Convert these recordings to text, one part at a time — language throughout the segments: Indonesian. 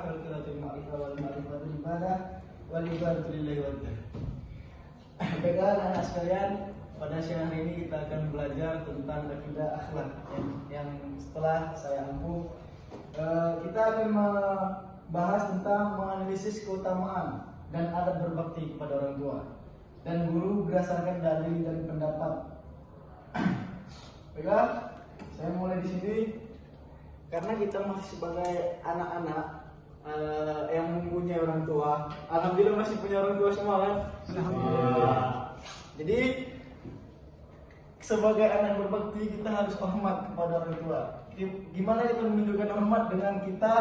wal qiratul ma'rifah wal ma'rifatul ibadah wal ibadatu lillahi wahdah. Baiklah anak sekalian, pada siang hari ini kita akan belajar tentang akidah akhlak yang setelah saya ampuh kita akan membahas tentang menganalisis keutamaan dan adab berbakti kepada orang tua dan guru berdasarkan dalil dan pendapat. Baiklah, saya mulai di sini karena kita masih sebagai anak-anak yang mempunyai orang tua. Alhamdulillah masih punya orang tua semua kan? Alhamdulillah. Jadi sebagai anak berbakti kita harus hormat kepada orang tua. Gimana kita menunjukkan hormat dengan kita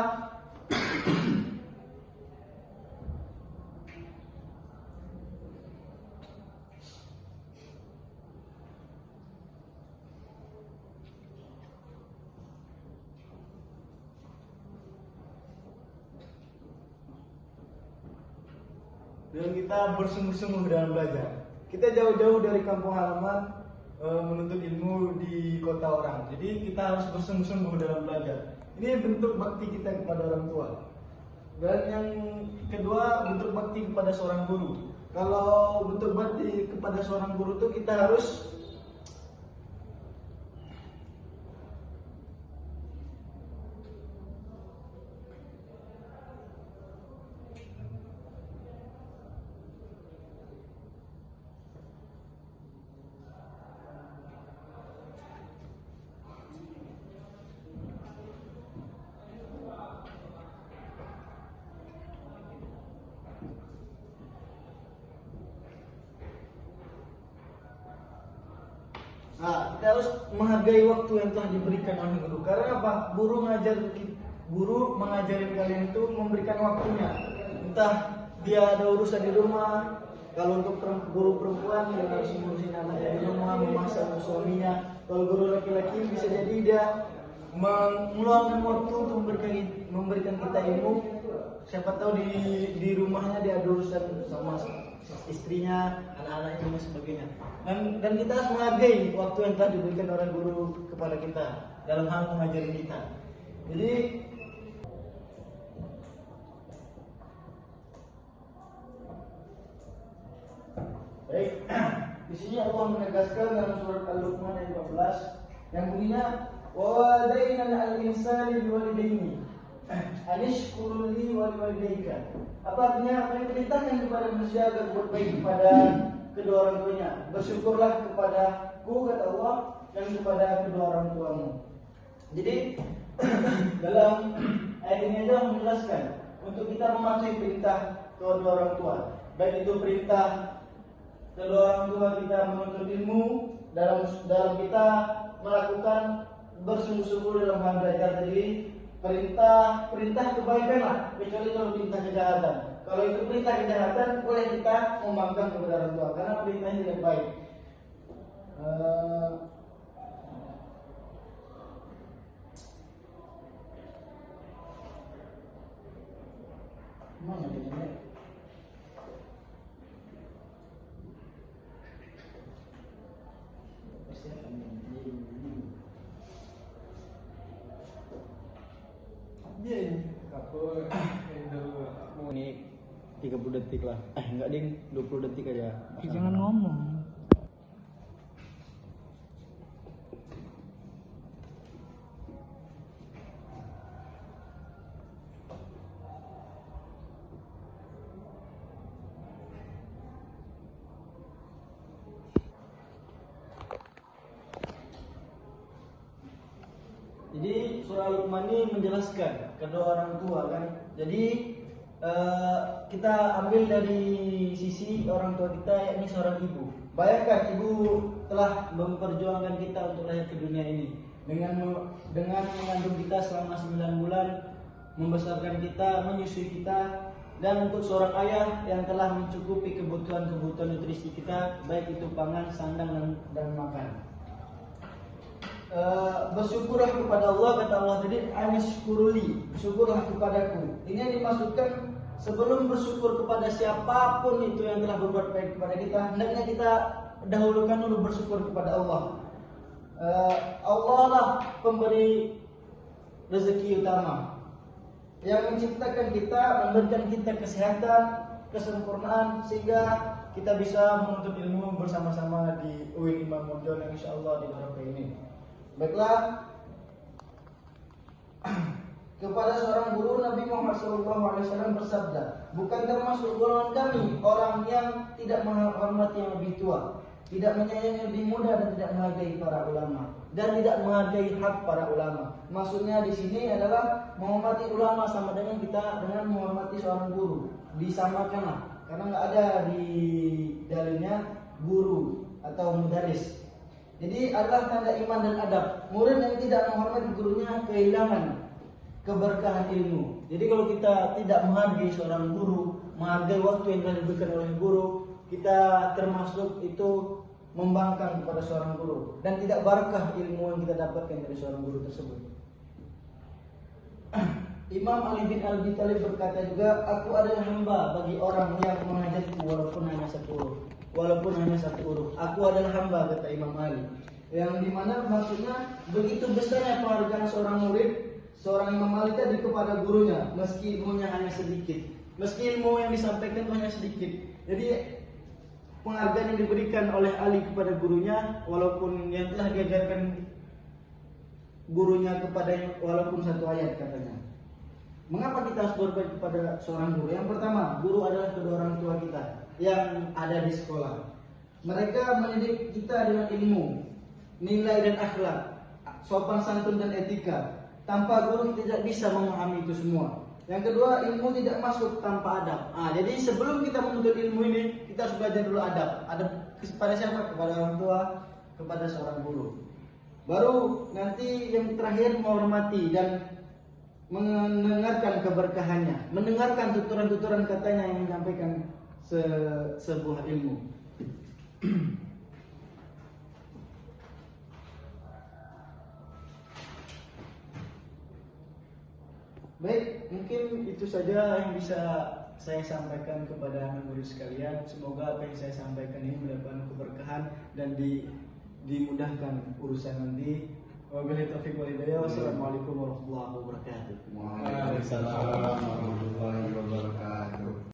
bersungguh-sungguh dalam belajar. Kita jauh-jauh dari kampung halaman menuntut ilmu di kota orang. Jadi kita harus bersungguh-sungguh dalam belajar. Ini bentuk bakti kita kepada orang tua. Dan yang kedua, bentuk bakti kepada seorang guru. Kalau bentuk bakti kepada seorang guru itu kita harus kita harus menghargai waktu yang telah diberikan oleh guru. Karena apa? Guru mengajarin kalian itu memberikan waktunya. Entah dia ada urusan di rumah. Kalau untuk guru perempuan dia harus ngurusin anaknya di rumah, memasak untuk suaminya. Kalau guru laki-laki bisa jadi dia meluangkan waktu untuk memberikan kita ilmu. Siapa tahu di rumahnya dia ada urusan sama istrinya, anak-anaknya dan sebagainya. Dan kita harus menghargai waktu yang telah diberikan oleh guru kepada kita dalam hal mengajari kita. Jadi baik, di sini Allah menegaskan dalam surat Al-Luqman ayat 14 yang bunyinya wa wadaina al-insani biwalidayni anishkurli wa liwalidayka. Apa artinya? Apa yang diperintahkan kepada manusia agar berbuat baik kepada kedua orang tuanya. Bersyukurlah kepadaku, kata Allah, dan kepada kedua orang tuamu. Jadi dalam ayat ini adalah menjelaskan untuk kita mematuhi perintah kedua orang tua. Baik itu perintah kedua orang tua kita menuntut ilmu, dalam kita melakukan bersungguh-sungguh dalam hal belajar tadi. Perintah kebaikan lah, kecuali kalau perintah kejahatan. Kalau itu perintah kejahatan, boleh kita membangkang kepada orang tua karena perintahnya tidak baik. Mana dia? Ini 30 detik lah. Enggak ding, 20 detik aja. Jangan ngomong. Jadi surah Luqman ini menjelaskan kedua orang tua kan. Jadi kita ambil dari sisi orang tua kita, yakni seorang ibu. Bayangkan ibu telah memperjuangkan kita untuk lahir ke dunia ini dengan mengandung kita selama 9 bulan, membesarkan kita, menyusui kita. Dan untuk seorang ayah yang telah mencukupi kebutuhan nutrisi kita, baik itu pangan, sandang dan makan. Bersyukurlah kepada Allah, kata Allah tadi, anishkuruli, bersyukurlah kepadaku. Ini yang dimaksudkan, sebelum bersyukur kepada siapapun itu yang telah berbuat baik kepada kita, hendaknya kita dahulukan dulu bersyukur kepada Allah. Allah lah pemberi rezeki utama. yang menciptakan kita, memberikan kita kesehatan, kesempurnaan sehingga kita bisa menuntut ilmu bersama-sama di UIN Imam Bonjol yang insyaallah di Merauke ini. Baiklah, kepada seorang guru Nabi Muhammad SAW bersabda, bukan termasuk golongan kami orang yang tidak menghormati yang lebih tua, tidak menyayangi yang lebih muda, dan tidak menghargai para ulama, dan tidak menghargai hak para ulama. Maksudnya di sini adalah menghormati ulama sama dengan kita dengan menghormati seorang guru, disamakanlah, karena nggak ada di dalilnya guru atau mudaris. Jadi adalah tanda iman dan adab. Murid yang tidak menghormati gurunya kehilangan keberkahan ilmu. Jadi kalau kita tidak menghargai seorang guru, menghargai waktu yang telah diberikan oleh guru, kita termasuk itu membangkang kepada seorang guru dan tidak barakah ilmu yang kita dapatkan dari seorang guru tersebut. Imam Ali bin Abi Thalib berkata juga, aku adalah hamba bagi orang yang mengajarku walaupun hanya satu huruf. Aku adalah hamba, kata Imam Ali. Yang dimana maksudnya begitu besarnya penghargaan seorang murid, seorang Imam Ali tadi kepada gurunya, meski ilmunya hanya sedikit, meski ilmu yang disampaikan hanya sedikit. Jadi penghargaan yang diberikan oleh Ali kepada gurunya, walaupun yang telah diajarkan gurunya kepadanya walaupun satu ayat katanya. Mengapa kita harus berbaik kepada seorang guru? Yang pertama, guru adalah kedua orang tua kita yang ada di sekolah. Mereka mendidik kita dengan ilmu, nilai dan akhlak, sopan santun dan etika. Tanpa guru tidak bisa memahami itu semua. Yang kedua, ilmu tidak masuk tanpa adab. Jadi sebelum kita menuntut ilmu ini, kita harus belajar dulu adab. Adab kepada siapa? Kepada orang tua, kepada seorang guru. Baru nanti yang terakhir menghormati dan mendengarkan keberkahannya, mendengarkan tuturan-tuturan katanya yang menyampaikan sebuah ilmu. Baik, mungkin itu saja yang bisa saya sampaikan kepada murid sekalian. Semoga apa yang saya sampaikan ini mendapatkan keberkahan dan dimudahkan urusan nanti. Wabillahi taufiq wal hidayah. Wassalamualaikum warahmatullahi wabarakatuh. Waalaikumsalam warahmatullahi wabarakatuh.